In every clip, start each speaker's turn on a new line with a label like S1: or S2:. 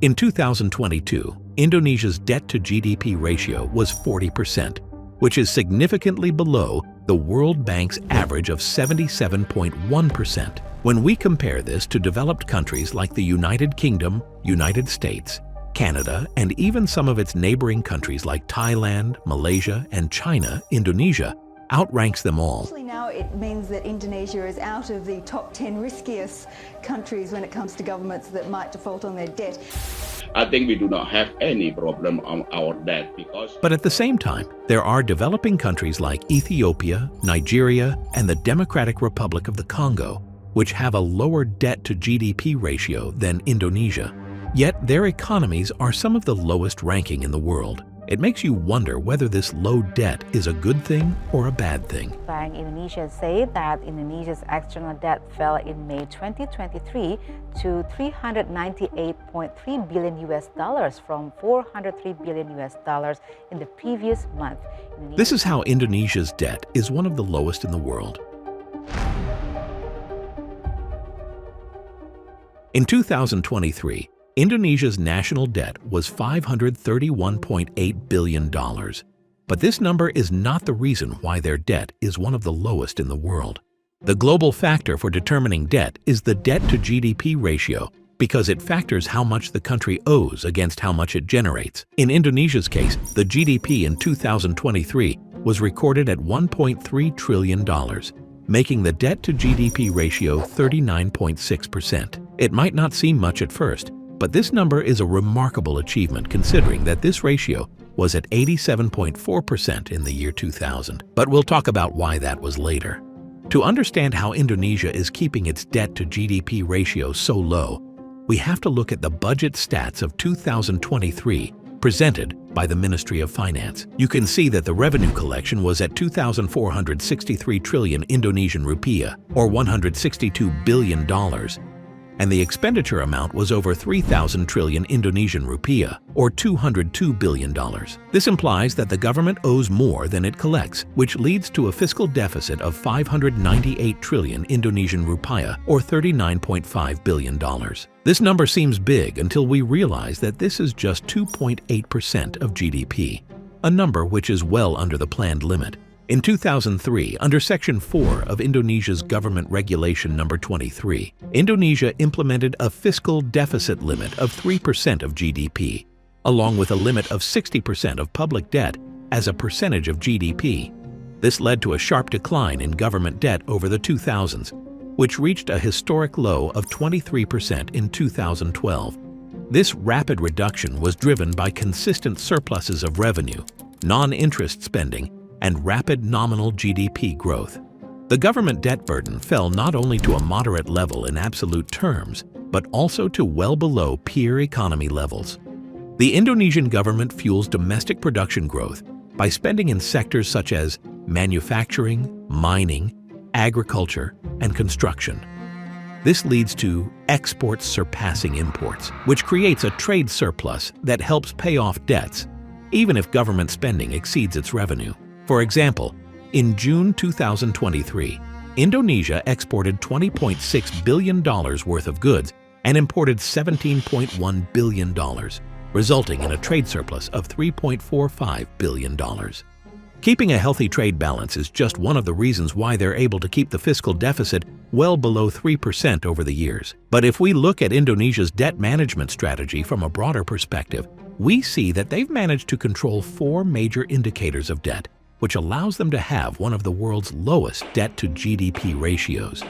S1: In 2022, Indonesia's debt-to-GDP ratio was 40%, which is significantly below the World Bank's average of 77.1%. When we compare this to developed countries like the United Kingdom, United States, Canada, and even some of its neighboring countries like Thailand, Malaysia, and China, Indonesia outranks them all.
S2: Actually, now it means that Indonesia is out of the top 10 riskiest countries when it comes to governments that might default on their debt.
S3: I think we do not have any problem on our debt because...
S1: But at the same time, there are developing countries like Ethiopia, Nigeria, and the Democratic Republic of the Congo, which have a lower debt-to-GDP ratio than Indonesia. Yet their economies are some of the lowest ranking in the world. It makes you wonder whether this low debt is a good thing or a bad thing.
S4: Bank Indonesia say that Indonesia's external debt fell in May 2023 to $398.3 billion from $403 billion in the previous month.
S1: This is how Indonesia's debt is one of the lowest in the world. In 2023, Indonesia's national debt was $531.8 billion. But this number is not the reason why their debt is one of the lowest in the world. The global factor for determining debt is the debt-to-GDP ratio because it factors how much the country owes against how much it generates. In Indonesia's case, the GDP in 2023 was recorded at $1.3 trillion, making the debt-to-GDP ratio 39.6%. It might not seem much at first, but this number is a remarkable achievement considering that this ratio was at 87.4% in the year 2000. But we'll talk about why that was later. To understand how Indonesia is keeping its debt-to-GDP ratio so low, we have to look at the budget stats of 2023 presented by the Ministry of Finance. You can see that the revenue collection was at 2,463 trillion Indonesian rupiah, or $162 billion. And the expenditure amount was over 3,000 trillion Indonesian rupiah, or $202 billion. This implies that the government owes more than it collects, which leads to a fiscal deficit of 598 trillion Indonesian rupiah, or $39.5 billion. This number seems big until we realize that this is just 2.8% of GDP, a number which is well under the planned limit. In 2003, under Section 4 of Indonesia's Government Regulation No. 23, Indonesia implemented a fiscal deficit limit of 3% of GDP, along with a limit of 60% of public debt as a percentage of GDP. This led to a sharp decline in government debt over the 2000s, which reached a historic low of 23% in 2012. This rapid reduction was driven by consistent surpluses of revenue, non-interest spending, and rapid nominal GDP growth. The government debt burden fell not only to a moderate level in absolute terms, but also to well below peer economy levels. The Indonesian government fuels domestic production growth by spending in sectors such as manufacturing, mining, agriculture, and construction. This leads to exports surpassing imports, which creates a trade surplus that helps pay off debts, even if government spending exceeds its revenue. For example, in June 2023, Indonesia exported $20.6 billion worth of goods and imported $17.1 billion, resulting in a trade surplus of $3.45 billion. Keeping a healthy trade balance is just one of the reasons why they're able to keep the fiscal deficit well below 3% over the years. But if we look at Indonesia's debt management strategy from a broader perspective, we see that they've managed to control 4 major indicators of debt, which allows them to have one of the world's lowest debt-to-GDP ratios.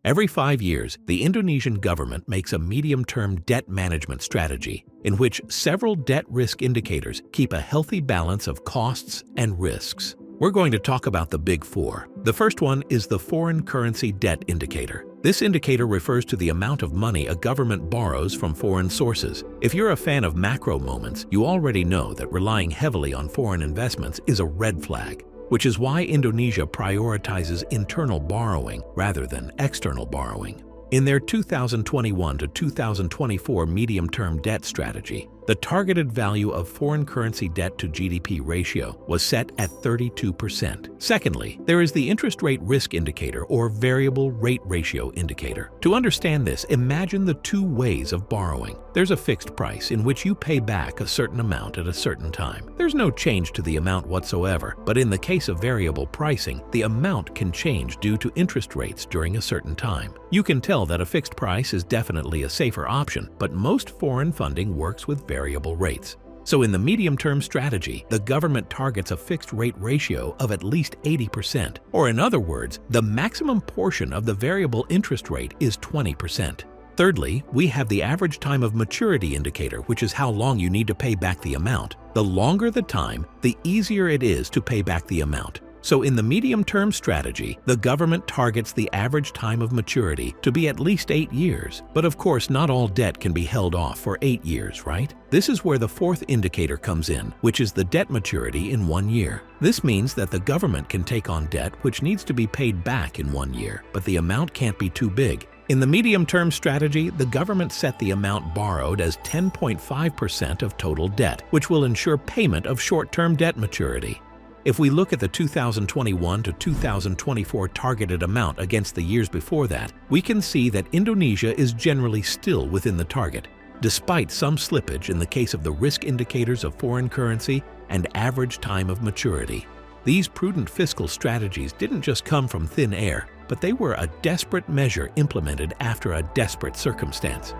S1: Every 5 years, the Indonesian government makes a medium-term debt management strategy in which several debt risk indicators keep a healthy balance of costs and risks. We're going to talk about the big 4. The first one is the foreign currency debt indicator. This indicator refers to the amount of money a government borrows from foreign sources. If you're a fan of macro moments, you already know that relying heavily on foreign investments is a red flag, which is why Indonesia prioritizes internal borrowing rather than external borrowing. In their 2021 to 2024 medium-term debt strategy, The targeted value of foreign currency debt to GDP ratio was set at 32%. Secondly, there is the interest rate risk indicator or variable rate ratio indicator. To understand this, imagine the two ways of borrowing. There's a fixed price in which you pay back a certain amount at a certain time. There's no change to the amount whatsoever, but in the case of variable pricing, the amount can change due to interest rates during a certain time. You can tell that a fixed price is definitely a safer option, but most foreign funding works with variable rates. So in the medium-term strategy, the government targets a fixed rate ratio of at least 80%, or in other words, the maximum portion of the variable interest rate is 20%. Thirdly, we have the average time of maturity indicator, which is how long you need to pay back the amount. The longer the time, the easier it is to pay back the amount. So in the medium-term strategy, the government targets the average time of maturity to be at least 8 years. But of course, not all debt can be held off for 8 years, right? This is where the fourth indicator comes in, which is the debt maturity in 1 year. This means that the government can take on debt which needs to be paid back in 1 year, but the amount can't be too big. In the medium-term strategy, the government set the amount borrowed as 10.5% of total debt, which will ensure payment of short-term debt maturity. If we look at the 2021 to 2024 targeted amount against the years before that, we can see that Indonesia is generally still within the target, despite some slippage in the case of the risk indicators of foreign currency and average time of maturity. These prudent fiscal strategies didn't just come from thin air, but they were a desperate measure implemented after a desperate circumstance.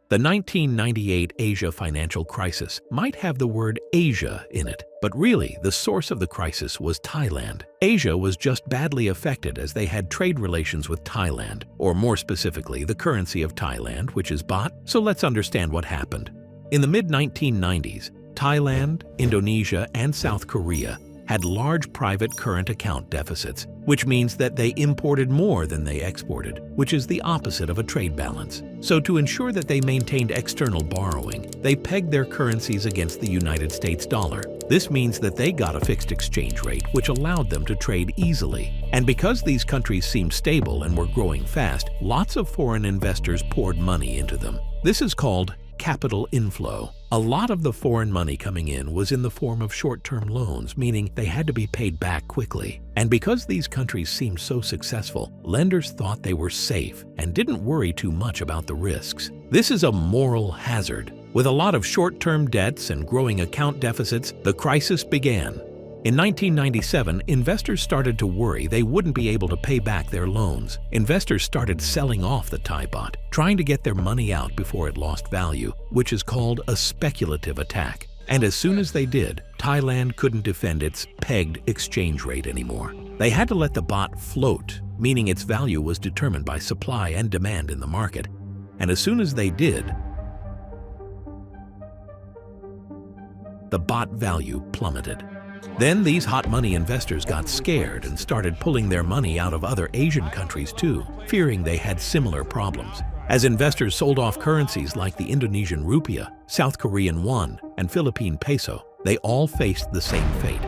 S1: The 1998 Asia financial crisis might have the word Asia in it, but really the source of the crisis was Thailand. Asia was just badly affected as they had trade relations with Thailand, or more specifically, the currency of Thailand, which is baht. So let's understand what happened. In the mid-1990s, Thailand, Indonesia, and South Korea had large private current account deficits, which means that they imported more than they exported, which is the opposite of a trade balance. So to ensure that they maintained external borrowing, they pegged their currencies against the United States dollar. This means that they got a fixed exchange rate, which allowed them to trade easily. And because these countries seemed stable and were growing fast, lots of foreign investors poured money into them. This is called capital inflow. A lot of the foreign money coming in was in the form of short-term loans, meaning they had to be paid back quickly. And because these countries seemed so successful, lenders thought they were safe and didn't worry too much about the risks. This is a moral hazard. With a lot of short-term debts and growing account deficits, the crisis began. In 1997, investors started to worry they wouldn't be able to pay back their loans. Investors started selling off the Thai baht, trying to get their money out before it lost value, which is called a speculative attack. And as soon as they did, Thailand couldn't defend its pegged exchange rate anymore. They had to let the baht float, meaning its value was determined by supply and demand in the market. And as soon as they did, the baht value plummeted. Then these hot money investors got scared and started pulling their money out of other Asian countries too, fearing they had similar problems. As investors sold off currencies like the Indonesian rupiah, South Korean won, and Philippine peso, they all faced the same fate.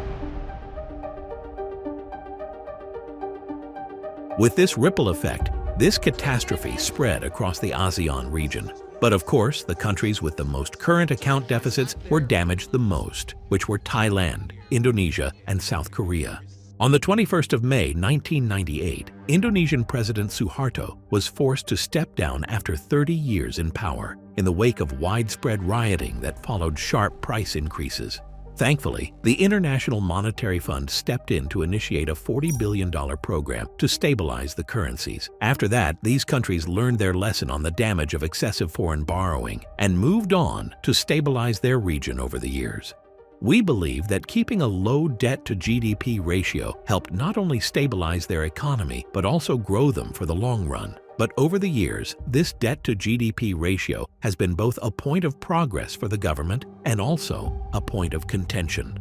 S1: With this ripple effect, this catastrophe spread across the ASEAN region. But of course, the countries with the most current account deficits were damaged the most, which were Thailand, Indonesia, and South Korea. On the 21st of May, 1998, Indonesian President Suharto was forced to step down after 30 years in power, in the wake of widespread rioting that followed sharp price increases. Thankfully, the International Monetary Fund stepped in to initiate a $40 billion program to stabilize the currencies. After that, these countries learned their lesson on the damage of excessive foreign borrowing and moved on to stabilize their region over the years. We believe that keeping a low debt-to-GDP ratio helped not only stabilize their economy, but also grow them for the long run. But over the years, this debt-to-GDP ratio has been both a point of progress for the government and also a point of contention.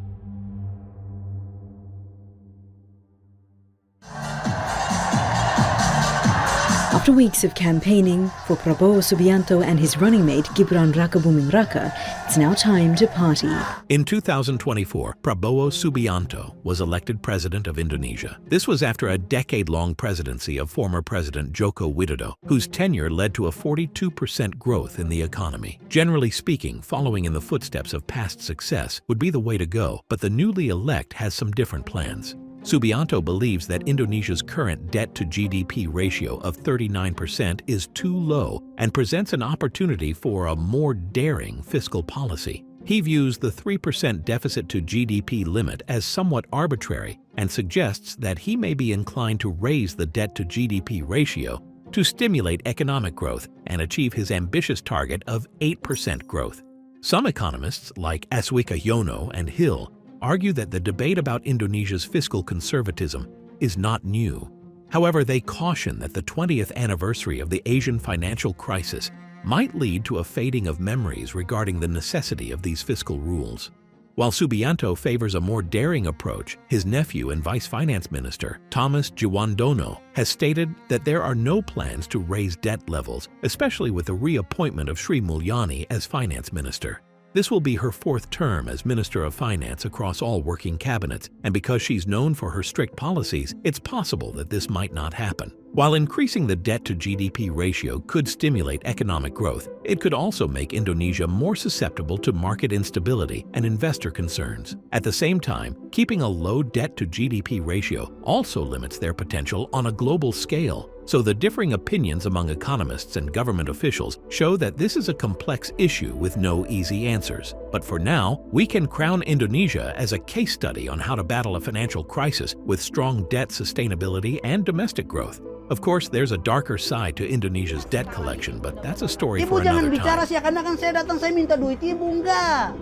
S5: After weeks of campaigning for Prabowo Subianto and his running mate Gibran Rakabuming Raka, it's now time to party.
S1: In 2024, Prabowo Subianto was elected president of Indonesia. This was after a decade-long presidency of former President Joko Widodo, whose tenure led to a 42% growth in the economy. Generally speaking, following in the footsteps of past success would be the way to go, but the newly elect has some different plans. Subianto believes that Indonesia's current debt-to-GDP ratio of 39% is too low and presents an opportunity for a more daring fiscal policy. He views the 3% deficit-to-GDP limit as somewhat arbitrary and suggests that he may be inclined to raise the debt-to-GDP ratio to stimulate economic growth and achieve his ambitious target of 8% growth. Some economists, like Aswika Yono and Hill, argue that the debate about Indonesia's fiscal conservatism is not new. However, they caution that the 20th anniversary of the Asian financial crisis might lead to a fading of memories regarding the necessity of these fiscal rules. While Subianto favors a more daring approach, his nephew and Vice Finance Minister, Thomas Juwandono, has stated that there are no plans to raise debt levels, especially with the reappointment of Sri Mulyani as Finance Minister. This will be her fourth term as Minister of Finance across all working cabinets, and because she's known for her strict policies, it's possible that this might not happen. While increasing the debt-to-GDP ratio could stimulate economic growth, it could also make Indonesia more susceptible to market instability and investor concerns. At the same time, keeping a low debt-to-GDP ratio also limits their potential on a global scale. So the differing opinions among economists and government officials show that this is a complex issue with no easy answers. But for now, we can crown Indonesia as a case study on how to battle a financial crisis with strong debt sustainability and domestic growth. Of course, there's a darker side to Indonesia's debt collection, but that's a story for another time.
S6: Ibu jangan bicara sih, karena kan saya datang saya minta duit ibu, enggak.